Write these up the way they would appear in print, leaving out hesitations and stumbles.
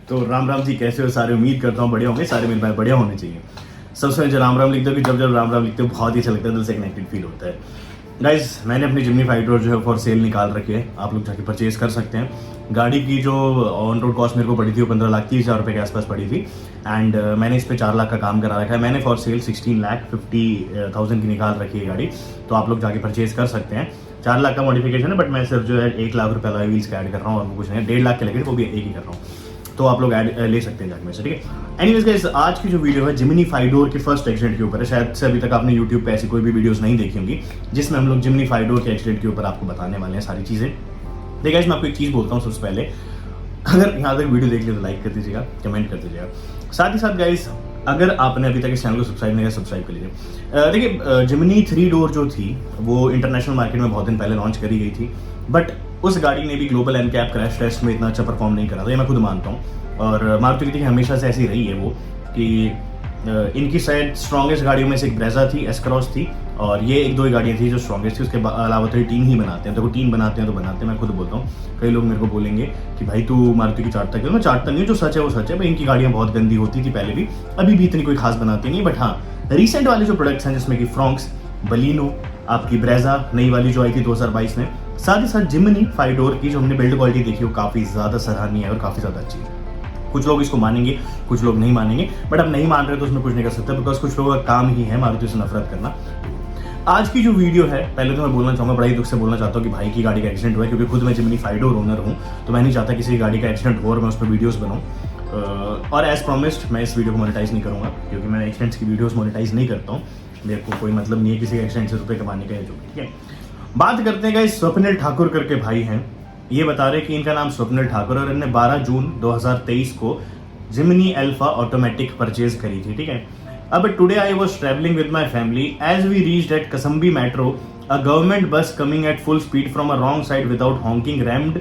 तो राम राम जी, कैसे हो सारे? उम्मीद करता हूँ बढ़िया होंगे सारे। मेरे भाई बढ़िया होने चाहिए। सबसे पहले राम राम लिखते हो कि जब राम राम लिखते हो बहुत ही अच्छा लगता है, दिल से कनेक्टेड फील होता है। गाइस, मैंने अपनी जिमनी 5 डोर जो है फॉर सेल निकाल रखी है, आप लोग जाके परचेज कर सकते हैं। गाड़ी की जो ऑन रोड कॉस्ट मेरे को पड़ी थी वो 15,30,000 रुपये के आसपास पड़ी थी। एंड मैंने इस पे 4 लाख का काम करा रखा है। मैंने फॉर सेल 16,50,000 की निकाल रखी है गाड़ी, तो आप लोग जाके परचेज कर सकते हैं। 4 लाख का मॉडिफिकेशन है, बट मैं सिर्फ जो है 1 लाख रुपये अलॉय व्हील्स का ऐड कर रहा हूँ और वो कुछ नहीं, 1.5 लाख के लगे वो भी एक ही कर रहा हूँ। तो आप लोग ऐड ले सकते हैं जाके मेरे से, ठीक है। एनीवेज गाइस, आज की जो वीडियो है जिमनी 5 डोर के फर्स्ट एक्सीडेंट के ऊपर है। शायद से अभी तक आपने यूट्यूब पे ऐसी कोई भी वीडियोस नहीं देखी होंगी जिसमें हम लोग जिमनी 5 डोर के एक्सीडेंट के ऊपर आपको बताने वाले हैं सारी चीज़ें। देखिए गाइस, मैं आपको एक चीज़ बोलता हूँ सबसे पहले, अगर यहाँ तक वीडियो देख लिया तो लाइक कर दीजिएगा, कमेंट कर दीजिएगा। साथ ही साथ गाइस, अगर आपने अभी तक इस चैनल को सब्सक्राइब नहीं किया, सब्सक्राइब कर लीजिए। देखिए, जिमनी 3 डोर जो थी वो इंटरनेशनल मार्केट में बहुत दिन पहले लॉन्च करी गई थी, बट उस गाड़ी ने भी ग्लोबल एनकैप क्रैश टेस्ट में इतना अच्छा परफॉर्म नहीं करा था, ये मैं खुद मानता हूँ। और मारुति की हमेशा से ऐसी रही है वो कि इनकी शायद स्ट्रॉन्गेस्ट गाड़ियों में से एक ब्रेजा थी, एस क्रॉस थी, और ये एक दो ही गाड़ियाँ थी जो स्ट्रॉन्गेस्ट थी। उसके अलावा तो ये टीम ही बनाते हैं, तो टीम बनाते हैं तो बनाते हैं। मैं खुद बोलता हूँ, कई लोग मेरे को बोलेंगे कि भाई तू मारुति की चाटता क्यों? मैं चाटता नहीं हूँ, जो सच है वो सच है भाई। इनकी गाड़ियाँ बहुत गंदी होती थी पहले भी, अभी भी इतनी कोई खास बनाती नहीं। बट हाँ, रिसेंट वाले जो प्रोडक्ट्स हैं जिसमें कि फ्रॉन्क्स, बलिनो, आपकी ब्रेजा नई वाली जो आई थी 2022 में, साथ ही साथ जिमनी 5 डोर की जो हमने बिल्ड क्वालिटी देखी वो काफ़ी ज़्यादा सराहनीय है और काफ़ी ज़्यादा अच्छी है। कुछ लोग इसको मानेंगे, कुछ लोग नहीं मानेंगे, बट अब नहीं मान रहे तो उसमें कुछ नहीं कर सकता, बिकॉज कुछ लोगों का काम ही है मारुति से नफरत करना। आज की जो वीडियो है, पहले तो मैं बोलना चाहूँगा, बड़ा ही दुख से बोलना चाहता हूँ कि भाई की गाड़ी का एक्सीडेंट हुआ है, क्योंकि खुद मैं जिमनी 5 डोर ओनर हूँ, तो मैं नहीं चाहता किसी गाड़ी का एक्सीडेंट हो और मैं उस पर वीडियोज़ बनाऊँ। और एज प्रॉमिस्ड मैं इस वीडियो को मोनेटाइज नहीं करूँगा, क्योंकि मैं एक्सीडेंट्स की वीडियोज़ मोनेटाइज नहीं करता हूँ। मेरे को कोई मतलब नहीं है किसी एक्सीडेंट से रुपये कमाने का, जो ठीक है। बात करते हैं गाइस, स्वप्निल ठाकुर करके भाई हैं, ये बता रहे कि इनका नाम स्वप्निल ठाकुर और इन्होंने 12 जून 2023 को जिमनी अल्फा ऑटोमेटिक परचेज करी थी, ठीक है। अब today I was travelling with my family as we reached at कसम्बी metro, a government bus coming at full speed from a wrong side without honking rammed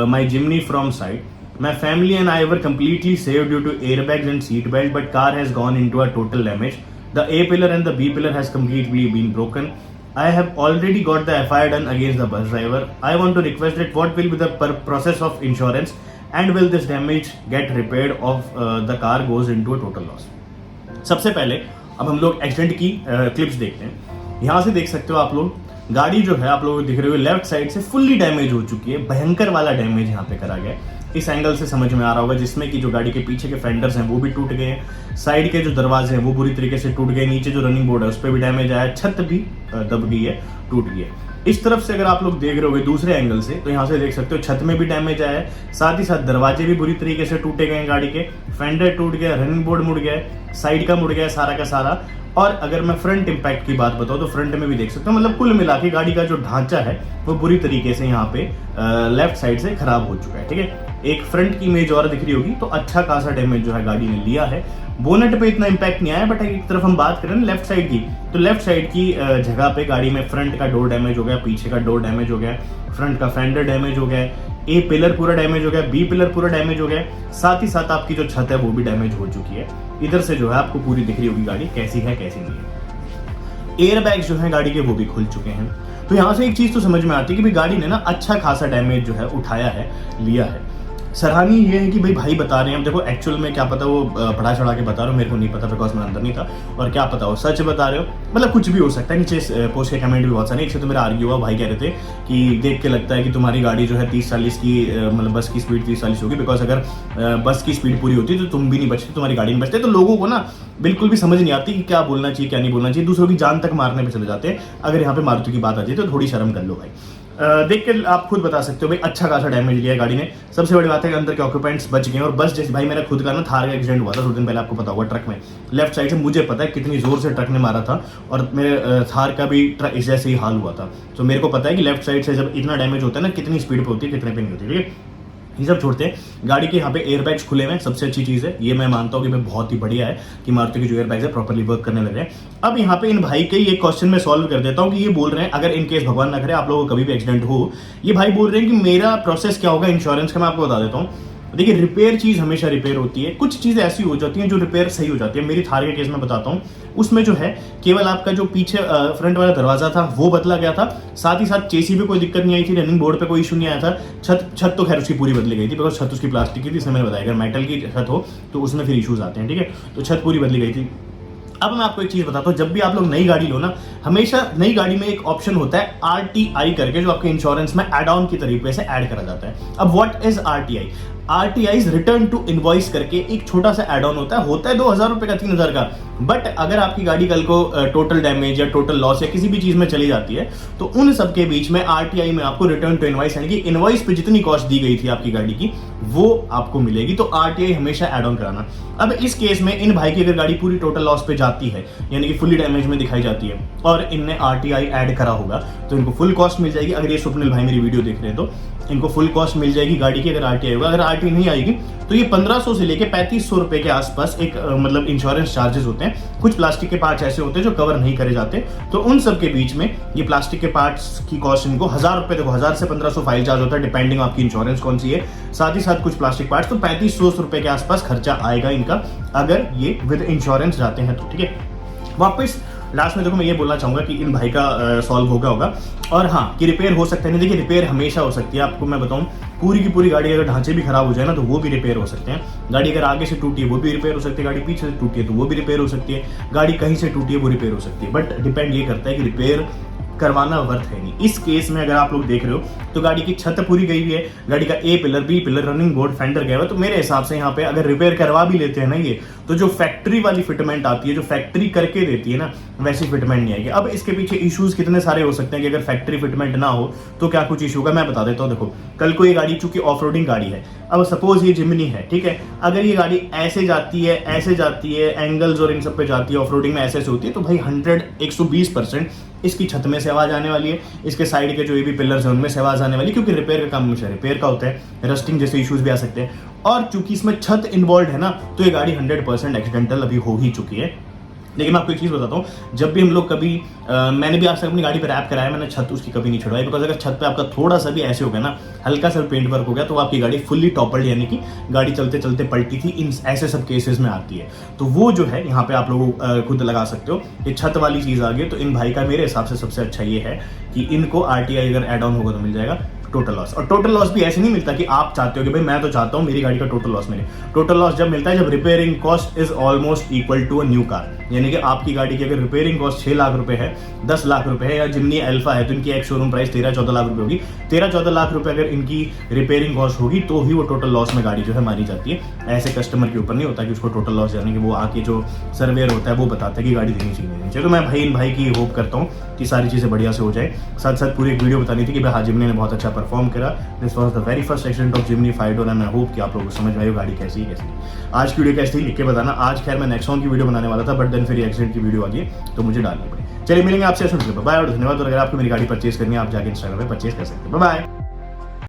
my Jimny from side. My family and I were completely saved due to airbags and seat belt, but car has gone into a total damage. The A pillar and the B pillar has completely been broken. I have already got the FIR done against the bus driver. I want to request that what will be the process of insurance and will this damage get repaired of the car goes into a total loss. सबसे पहले अब हम लोग accident की clips देखते हैं। यहाँ से देख सकते हो आप लोग, गाड़ी जो है आप लोग दिख रहे हो लेफ्ट साइड से फुल्ली डैमेज हो चुकी है, भयंकर वाला डैमेज यहाँ पे करा गया है। इस एंगल से समझ में आ रहा होगा, जिसमें कि जो गाड़ी के पीछे के फेंडर्स हैं वो भी टूट गए हैं, साइड के जो दरवाजे हैं वो पूरी तरीके से टूट गए, नीचे जो रनिंग बोर्ड है उस पर भी डैमेज आया, छत भी दब गई है, टूट गई है। इस तरफ से अगर आप लोग देख रहे हो दूसरे एंगल से, तो यहाँ से देख सकते हो छत में भी डैमेज आया है, साथ ही साथ दरवाजे भी बुरी तरीके से टूटे गए हैं गाड़ी के, फेंडर टूट गया, रनिंग बोर्ड मुड़ गया, साइड का मुड़ गया, सारा का सारा। और अगर मैं फ्रंट इम्पैक्ट की बात बताऊं तो फ्रंट में भी देख सकते हो, मतलब कुल मिला के गाड़ी का जो ढांचा है वो बुरी तरीके से यहाँ पे लेफ्ट साइड से खराब हो चुका है, ठीक है। एक फ्रंट की इमेज और दिख रही होगी, तो अच्छा खासा डैमेज जो है गाड़ी ने लिया है। बोनेट पे इतना इम्पैक्ट नहीं आया, बट एक तरफ हम बात करें लेफ्ट साइड की, तो लेफ्ट साइड की जगह पे गाड़ी में फ्रंट का डोर डैमेज हो गया, पीछे का डोर डैमेज हो गया, फ्रंट का फेंडर डैमेज हो गया, ए पिलर पूरा डैमेज हो गया, बी पिलर पूरा डैमेज हो गया, साथ ही साथ आपकी जो छत है वो भी डैमेज हो चुकी है। इधर से जो है आपको पूरी दिख रही होगी गाड़ी कैसी है कैसी नहीं है। एयर बैग्स जो है गाड़ी के वो भी खुल चुके हैं। तो यहाँ से एक चीज तो समझ में आती है कि भाई गाड़ी ने ना अच्छा खासा डैमेज जो है उठाया है, लिया है। सराहनीय ये है कि भाई बता रहे हैं। अब देखो एक्चुअल में क्या पता वो पढ़ा चढ़ा के बता रहे हो, मेरे को नहीं पता बिकॉज मैं अंदर नहीं था, और क्या पता वो सच बता रहे हो, मतलब कुछ भी हो सकता है। नीचे पोस्ट के कमेंट भी बहुत सारे, एक से तो मेरा आर्ग्यू हुआ, भाई कह रहे थे कि देख के लगता है कि तुम्हारी गाड़ी जो है 30-40 की मतलब बस की स्पीड 30-40 होगी, बिकॉज अगर बस की स्पीड पूरी होती तो तुम भी नहीं बचते, तुम्हारी गाड़ी नहीं बचते। तो लोगों को ना बिल्कुल भी समझ नहीं आती कि क्या बोलना चाहिए क्या नहीं बोलना चाहिए, दूसरों की जान तक मारने पर चले जाते हैं। अगर यहाँ पे मारुति की बात आ जाए तो थोड़ी शर्म कर लो भाई। देख के आप खुद बता सकते हो भाई, अच्छा खासा डैमेज लिया है गाड़ी ने। सबसे बड़ी बात है कि अंदर के ऑक्यूपेंट्स बच गए, और बस जैसे भाई मेरा खुद का ना थार का एक्सीडेंट हुआ था 2 दिन पहले, आपको पता होगा, ट्रक में लेफ्ट साइड से मुझे पता है कितनी जोर से ट्रक ने मारा था, और मेरे थार का भी इस जैसे ही हाल हुआ था। तो मेरे को पता है कि लेफ्ट साइड से जब इतना डैमेज होता है ना, कितनी स्पीड पे होती है कितने पे नहीं होती, ठीक है। ये सब छोड़ते हैं, गाड़ी के यहाँ पे एयरबैग्स खुले हुए हैं, सबसे अच्छी चीज़ है ये। मैं मानता हूँ कि मैं बहुत ही बढ़िया है कि मारुति के जो एयरबैग्स है प्रॉपर्ली वर्क करने लगे हैं। अब यहाँ पे इन भाई के ये क्वेश्चन में सॉल्व कर देता हूँ कि ये बोल रहे हैं, अगर इन केस भगवान ना करे आप लोगों को कभी भी एक्सीडेंट हो, ये भाई बोल रहे हैं कि मेरा प्रोसेस क्या होगा इंश्योरेंस का, मैं आपको बता देता हूँ। देखिए रिपेयर चीज हमेशा रिपेयर होती है, कुछ चीजें ऐसी हो जाती हैं जो रिपेयर सही हो जाती है। मेरी थार के केस में बताता हूँ, उसमें जो है केवल आपका जो पीछे फ्रंट वाला दरवाजा था वो बदला गया था, साथ ही साथ चेसी पे कोई दिक्कत नहीं आई थी, रनिंग बोर्ड पे कोई इशू नहीं आया था। छत तो खैर उसकी पूरी बदली गई थी, बिकॉज छत उसकी प्लास्टिक की थी, इसमें मैंने बताया अगर मेटल की छत हो तो उसमें फिर इशूज आते हैं, ठीक है। तो छत पूरी बदली गई थी। अब मैं आपको एक चीज बताता हूँ, जब भी आप लोग नई गाड़ी लो ना, हमेशा नई गाड़ी में एक ऑप्शन होता है RTI करके, जो आपके इंश्योरेंस में एड ऑन की तरीके से ऐड करा जाता है। अब what is RTI? RTI return to invoice करके एक छोटा सा एड ऑन होता है 2000 रुपए का, 3000 का। बट अगर आपकी गाड़ी कल को टोटल डैमेज या टोटल लॉस या किसी भी चीज में चली जाती है तो उन सबके बीच में RTI में आपको रिटर्न टू इनवॉइस, यानी कि इनवॉइस पे जितनी कॉस्ट दी गई थी आपकी गाड़ी की वो आपको मिलेगी। तो RTI हमेशा एड ऑन कराना। अब इस केस में इन भाई की अगर गाड़ी पूरी टोटल लॉस पे जाती है, यानी कि फुली डैमेज में दिखाई जाती है, और इनने RTI ऐड करा होगा तो इनको फुल कॉस्ट मिल जाएगी। अगर ये स्वप्निल भाई मेरी वीडियो देख रहे हैं तो इनको फुल कॉस्ट मिल जाएगी गाड़ी की, अगर RTI होगा। अगर RTI नहीं आएगी तो ये 1500 से लेके 3500 रुपए के आसपास एक मतलब इंश्योरेंस चार्जेस होते हैं। कुछ प्लास्टिक के पार्ट्स ऐसे होते हैं जो कवर नहीं करे जाते, तो उन सब के बीच में ये प्लास्टिक के पार्ट्स की कॉस्ट इनको 1000 रुपए, देखो 1000 से 1500 फाइल चार्ज होता है, डिपेंडिंग आपकी इंश्योरेंस कौन सी है। साथ ही साथ कुछ प्लास्टिक पार्ट्स तो 3500 रुपए के आसपास खर्चा आएगा इनका, अगर ये विद इंश्योरेंस जाते हैं तो, ठीक है। वापस लास्ट में देखो मैं ये बोलना चाहूंगा कि इन भाई का सॉल्व हो गया होगा, और हाँ कि रिपेयर हो सकता है। नहीं, देखिए रिपेयर हमेशा हो सकती है। आपको मैं बताऊं, पूरी की पूरी गाड़ी अगर ढांचे भी खराब हो जाए ना तो वो भी रिपेयर हो सकते हैं। गाड़ी अगर आगे से टूटी है वो भी रिपेयर हो सकती है, गाड़ी पीछे से टूटी है तो वो भी रिपेयर हो सकती है, गाड़ी कहीं से टूटी है वो रिपेयर हो सकती है। बट डिपेंड ये करता है कि रिपेयर करवाना वर्थ है नहीं। इस केस में अगर आप लोग देख रहे हो तो गाड़ी की छत पूरी गई हुई है, गाड़ी का A pillar, B pillar, running board, fender गया हुआ, तो मेरे हिसाब से यहाँ पे अगर रिपेयर करवा भी लेते हैं ना ये, तो जो फैक्ट्री वाली फिटमेंट आती है, जो फैक्ट्री करके देती है ना, वैसी फिटमेंट नहीं आएगी। अब इसके पीछे इश्यूज कितने सारे हो सकते हैं कि अगर फैक्ट्री फिटमेंट ना हो तो क्या कुछ इशू होगा, मैं बता देता हूँ। देखो कल को ये गाड़ी चूंकि ऑफ रोडिंग गाड़ी है, अब सपोज ये जिमनी है, ठीक है, अगर ये गाड़ी ऐसे जाती है, ऐसे जाती है, एंगल्स और इन सब पे जाती है, ऑफ रोडिंग में ऐसे होती है, तो भाई 120% इसकी छत में से आवाज आने वाली है, इसके साइड के जो ये भी पिलर्स हैं उनमें से आवाज आने वाली है, क्योंकि रिपेयर का काम हमेशा रिपेयर का होता है, रस्टिंग जैसे इश्यूज भी आ सकते हैं। और चूंकि इसमें छत इन्वॉल्व है ना, तो ये गाड़ी 100% एक्सीडेंटल अभी हो ही चुकी है। लेकिन मैं आपको एक चीज बताता हूँ, जब भी हम लोग कभी मैंने भी आज तक अपनी गाड़ी पे रैप कराया, मैंने छत उसकी कभी नहीं छुड़वाई, बिकॉज अगर छत पे आपका थोड़ा सा भी ऐसे हो गया ना, हल्का सा पेंट वर्क हो गया, तो आपकी गाड़ी फुल्ली टॉपल्ड, यानी कि गाड़ी चलते चलते पलटी थी, इन ऐसे सब केसेस में आती है। तो वो जो है यहाँ पे आप लोग खुद लगा सकते हो कि छत वाली चीज आ गई। तो इन भाई का मेरे हिसाब से सबसे अच्छा ये है कि इनको RTI अगर एड ऑन होगा तो मिल जाएगा टोटल लॉस। और टोटल लॉस भी ऐसे नहीं मिलता कि आप चाहते हो कि भाई मैं तो चाहता हूं मेरी गाड़ी का टोटल लॉस मिले। टोटल लॉस जब मिलता है जब repairing cost is almost equal to a new car, यानी कि आपकी गाड़ी की अगर रिपेयरिंग कॉस्ट 6 लाख रुपए है, 10 लाख रुपए है, या जिमनी अल्फा है तो इनकी एक शोरूम प्राइस 13-14 लाख रुपए होगी, 13-14 लाख रुपए अगर इनकी रिपेयरिंग कॉस्ट होगी तो ही वो टोटल लॉस में गाड़ी जो है मानी जाती है। ऐसे कस्टमर के ऊपर नहीं होता कि उसको टोटल लॉस, यानी कि वो आके जो सर्वेयर होता है वो बताता है कि गाड़ी देनी चाहिए नहीं चाहिए। तो मैं भाई इन भाई की होप करता हूँ कि सारी चीजें बढ़िया से हो जाए। साथ साथ पूरी एक वीडियो बतानी थी कि भाई हाँ जिमनी ने बहुत अच्छा परफॉर्म करा, this was the very first accident of Jimny 5 door, and I hope कि आप लोगों को समझ में आई गाड़ी कैसी है कैसी नहीं। आज की वीडियो कैसी थी लिख के बताना। आज खैर मैं नेक्सॉन की वीडियो बनाने वाला था, बट देन फिर एक्सीडेंट की वीडियो आ गई तो मुझे डालनी पड़ी। चलिए मिलेंगे आपसे, बाय और धन्यवाद। और अगर आपको मेरी गाड़ी परचेज करनी है आप जाके इंस्टाग्राम पे परचेज कर सकते हैं। Bye bye.